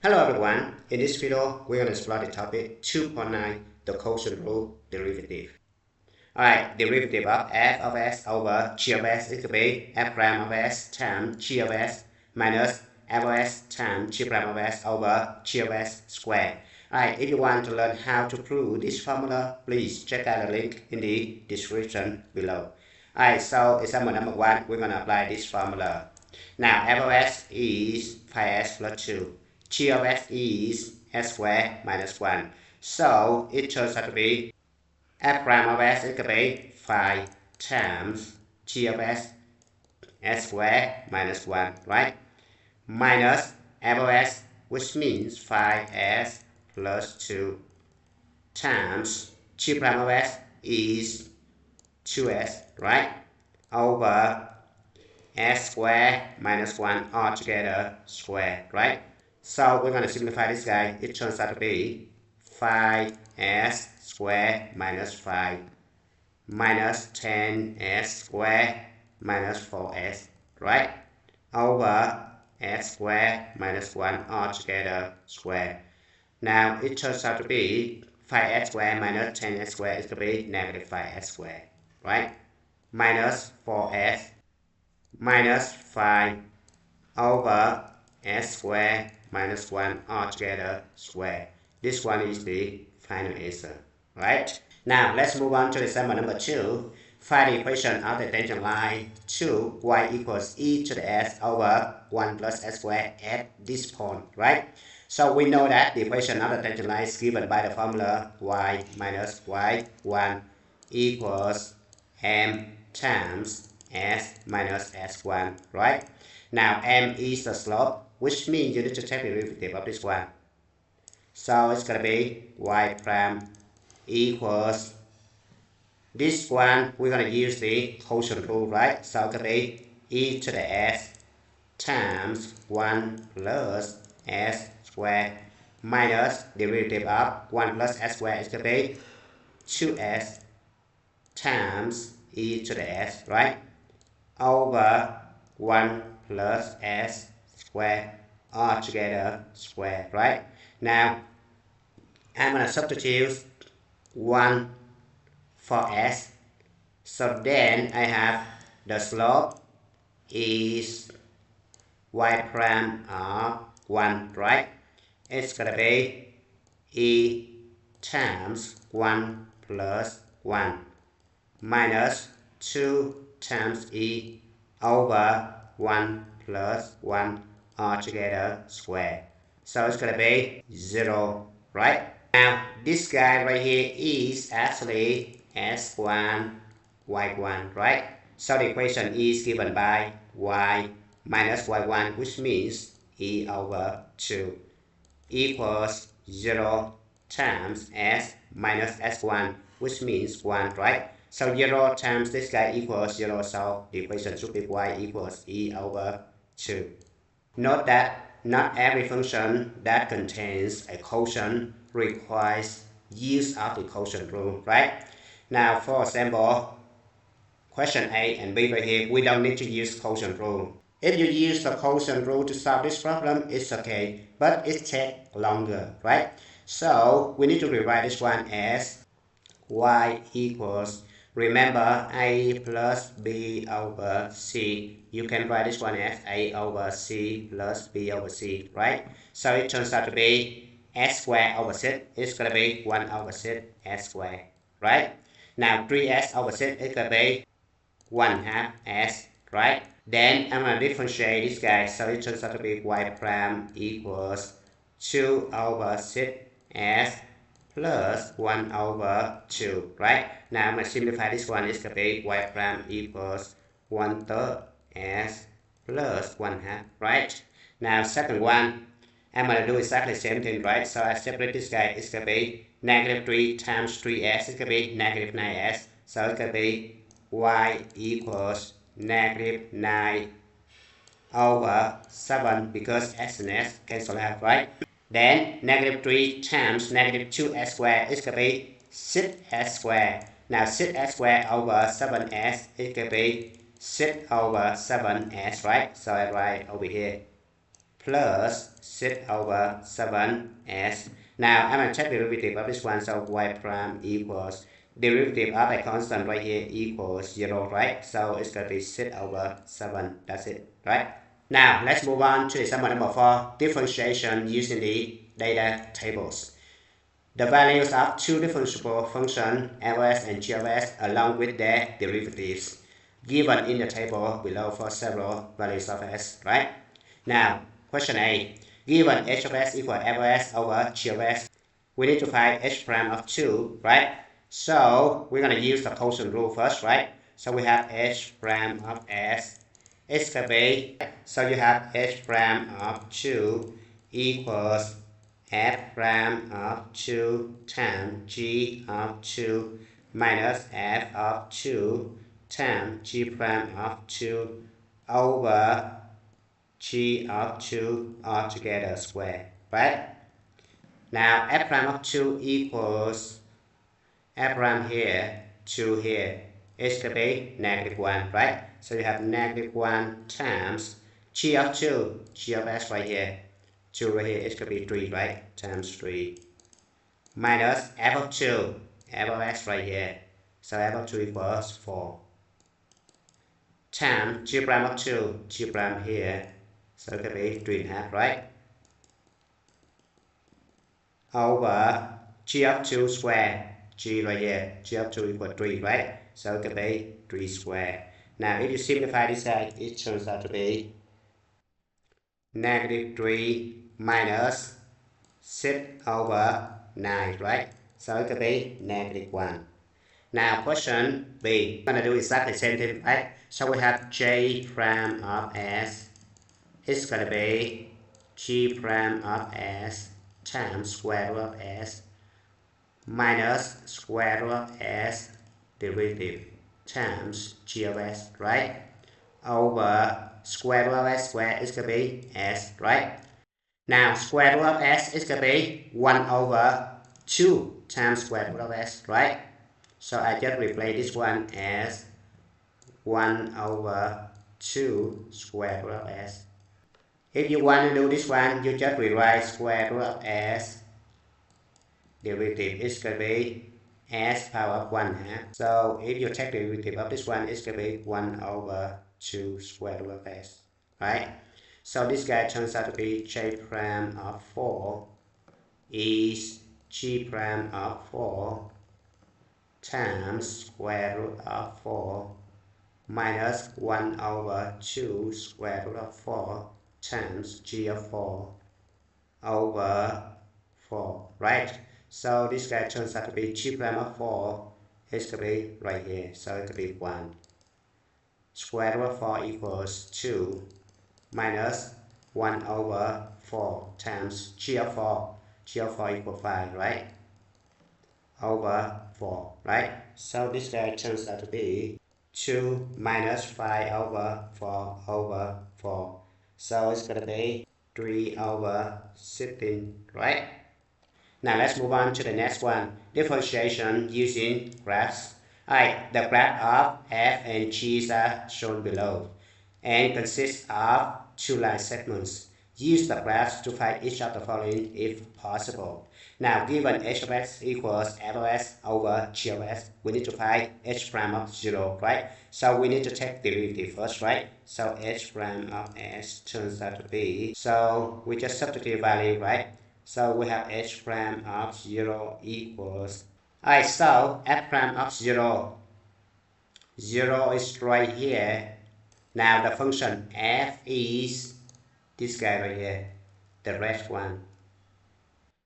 Hello everyone, in this video we're going to explore the topic 2.9, the quotient rule derivative. Alright, derivative of f of s over g of s is going to be f prime of s times g of s minus f of s times g prime of s over g of s squared. Alright, if you want to learn how to prove this formula, please check out the link in the description below. Alright, so example number 1, we're going to apply this formula. Now f of s is 5s plus 2. G of s is s squared minus 1. So it turns out to be f prime of s is going to be 5 times g of s squared minus 1, right? Minus f of s, which means 5s plus 2 times g prime of s is 2s, right? Over s squared minus 1 altogether squared, right? So we're going to simplify this guy. It turns out to be 5s squared minus 5 minus 10s squared minus 4s, right? Over s squared minus 1 altogether squared. Now it turns out to be 5s squared minus 10s squared is going to be negative 5s squared, right? Minus 4s minus 5 over s squared minus 1 altogether squared. This one is the final answer, right? Now let's move on to example number 2. Find the equation of the tangent line 2 y equals e to the s over 1 plus s squared at this point, right? So we know that the equation of the tangent line is given by the formula y minus y1 equals m times s minus s1, right? Now m is the slope, which means you need to take the derivative of this one. So it's going to be y prime equals this one. We're going to use the quotient rule, right? So it's going to be e to the s times 1 plus s squared minus derivative of 1 plus s squared is going to be 2s times e to the s, right? Over 1 plus s squared altogether squared, right? Now I'm going to substitute 1 for s. So then I have the slope is y prime of 1, right? It's going to be e times 1 plus 1 minus 2 times e over 1 plus 1 altogether squared. So it's going to be 0, right? Now this guy right here is actually s1 y1, right? So the equation is given by y minus y1, which means e over 2 equals 0 times s minus s1, which means 1, right? So 0 times this guy equals 0, so the equation should be y equals e over 2. Note that not every function that contains a quotient requires use of the quotient rule, right? Now for example, question A and B right here, we don't need to use quotient rule. If you use the quotient rule to solve this problem, it's okay, but it takes longer, right? So we need to rewrite this one as y equals, remember a plus b over c. You can write this one as a over c plus b over c, right? So it turns out to be s squared over z is going to be 1 over z s squared, right? Now 3s over z is going to be 1/2 s, right? Then I'm going to differentiate this guy, so it turns out to be y prime equals 2 over z s plus 1 over 2, right? Now I'm going to simplify this one. It's going to be y prime equals 1/3 s plus 1/2, right? Now second one, I'm going to do exactly the same thing, right? So I separate this guy. It's going to be negative 3 times 3s. It's going to be negative 9s. So it's going to be y equals negative 9 over 7, because s and s cancel out, right? Then negative 3 times negative 2s squared is going to be 6s squared. Now 6s squared over 7s is going to be 6 over 7s, right? So I write over here plus 6 over 7s. Now I'm going to check the derivative of this one, so y prime equals derivative of a constant right here equals 0, right? So it's going to be 6 over 7, that's it, right? Now let's move on to example number 4, differentiation using the data tables. The values of two differentiable functions f(s) and g(s) along with their derivatives given in the table below for several values of s, right? Now, question A. Given h of s equals f(s) over g(s), we need to find h prime of 2, right? So, we're going to use the quotient rule first, right? So, we have h prime of s is going to be, so you have h prime of 2 equals f prime of 2 times g of 2 minus f of 2 times g prime of 2 over g of 2 altogether square, right? Now f prime of 2 equals f prime here, 2 here, it's going to be -1, right? So you have -1 times g of 2, g of s right here, 2 right here, it's going to be 3, right? Times 3 minus f of 2, f of s right here, so f of 2 equals 4 times g prime of 2, g prime here, so it could be 3.5, right? Over g of 2 square, g right here, g of 2 equals 3, right? So it could be 3 square. Now if you simplify this side, it turns out to be -3 minus 6 over 9, right? So it could be -1. Now question B, we're going to do exactly the same thing, right? So we have j prime of s is going to be g prime of s times square root of s minus square root of s derivative times g of s, right? Over square root of s squared is going to be s, right? Now square root of s is going to be 1 over 2 times square root of s, right? So I just replace this one as 1 over 2 square root of s. If you want to do this one, you just rewrite square root of s. Derivative is going to be s power 1/2. So if you take the derivative of this one, it's going to be 1 over 2 square root of s, right? So this guy turns out to be j prime of 4 is g prime of 4 times square root of 4 minus 1 over 2 square root of 4 times g of 4 over 4, right? So this guy turns out to be g prime of 4 is going to be right here, so it could be 1. Square root of 4 equals 2 minus 1 over 4 times g of 4. G of 4 equals 5, right? Over 4, right? So this guy turns out to be 2 minus 5 over 4 over 4. So it's going to be 3 over 16, right? Now let's move on to the next one. Differentiation using graphs. Alright, the graph of f and g are shown below and consists of two line segments. Use the graphs to find each of the following if possible. Now, given h of x equals f of s over g of s, we need to find h prime of 0, right? So we need to take derivative first, right? So h prime of s turns out to be, so we just substitute value, right? So we have h prime of 0 equals, alright, so f prime of 0, 0 is right here. Now the function f is this guy right here, the red one.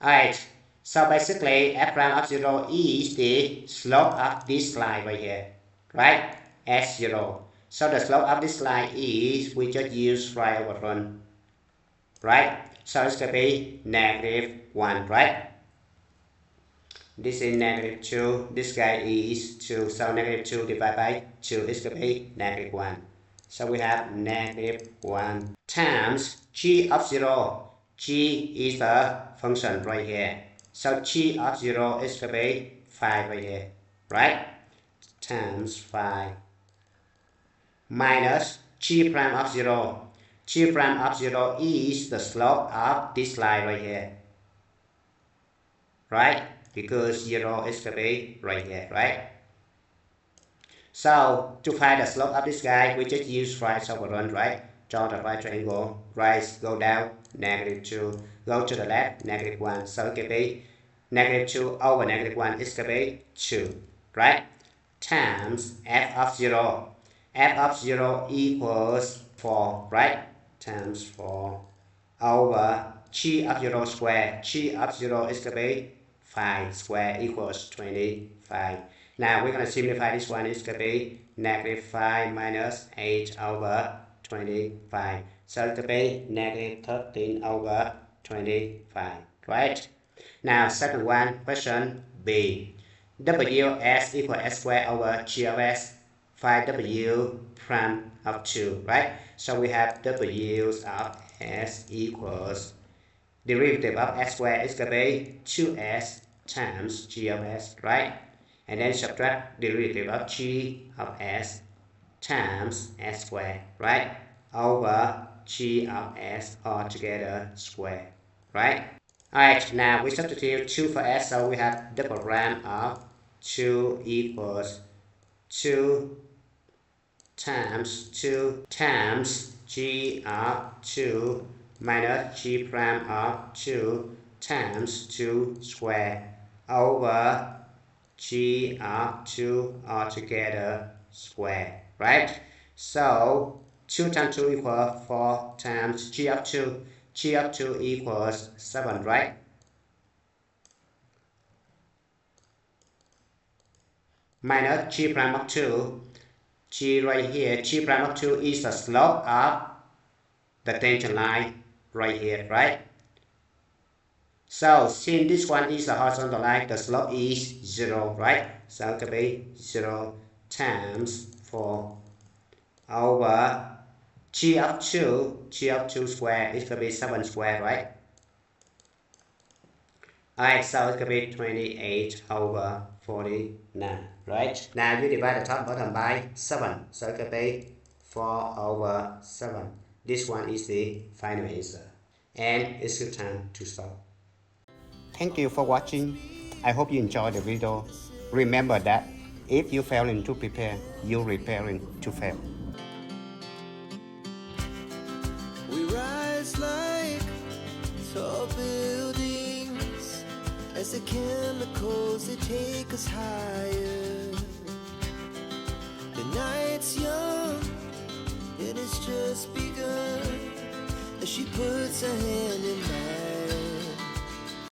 Alright, so basically f prime of 0 is the slope of this line right here, right? S0. So the slope of this line is, we just use right over run, right? So it's going to be -1, right? This is -2, this guy is 2, so -2 divided by 2 is going to be -1. So we have -1 times g of 0. G is the function right here. So g of 0 is going to be 5 right here, right? Times 5 minus g prime of 0. G prime of 0 is the slope of this line right here. Right? Because 0 is going to be right here, right? So, to find the slope of this guy, we just use right over run, right? Draw the right triangle, right, go down, -2, go to the left, -1. So it can be -2 over -1 is going to be 2, right? Times f of 0. F of 0 equals 4, right? Times 4 over g of 0 square. G of 0 is going to be 5 square equals 25. Now we're going to simplify this one. It's going to be -5 minus 8 over 25. So it's going to be -13 over 25, right? Now second one, question B. Ws equal s squared over g of s. Find w prime of 2, right? So we have w of s equals derivative of s squared is going to be 2s times g of s, right? And then subtract derivative of g of s times s squared, right? Over g of s altogether squared, right? Alright, now we substitute 2 for s, so we have double prime of 2 equals 2 times 2 times g of 2 minus g prime of 2 times 2 square over g of 2 altogether square, right? So 2 times 2 equals 4 times g of 2. G of 2 equals 7, right? Minus g prime of 2. G right here, g prime of 2 is the slope of the tangent line right here, right? So since this one is the horizontal line, the slope is 0, right? So it could be 0 times 4 over g of 2 square is going to be 7 square, right? Alright, so it could be 28 over 49, right? Now you divide the top and bottom by 7, so it could be 4 over 7. This one is the final answer. And it's your time to stop. Thank you for watching. I hope you enjoyed the video. Remember that if you failing to prepare, you're preparing to fail. We rise like tall buildings as the chemicals, they take us higher. The night's young and it's just begun as she puts her hand in mine.